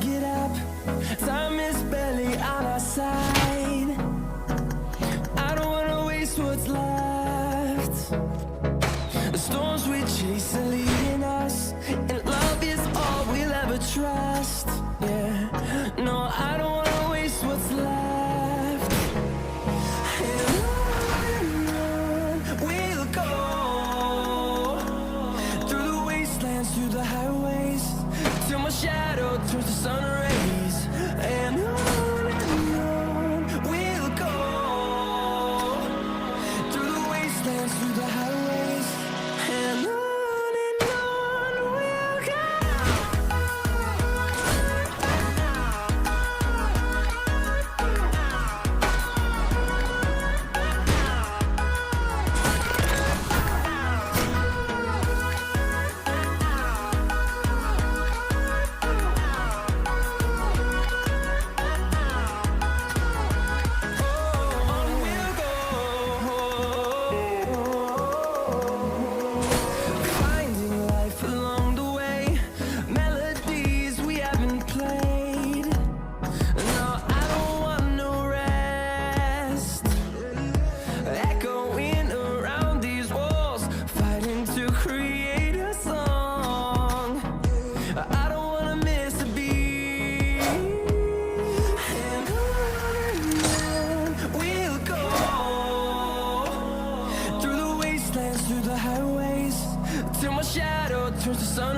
get up. Time is barely on our side. I don't wanna waste what's left. The storms we chase are leading us, and love is all we'll ever trust. Yeah, no, I don't wanna waste what's left. And on we'll go, through the wastelands, through the highways, till my shadow turns to sun rays. And on we'll go, through the wastelands, through the highways, and on we'll go. Finding life along the way, melodies we haven't played. No, I don't want no rest. Echoing around these walls, fighting to create a song. I don't wanna miss a beat. And on we'll go, through the wastelands, through the highways, till my shadow turns to sun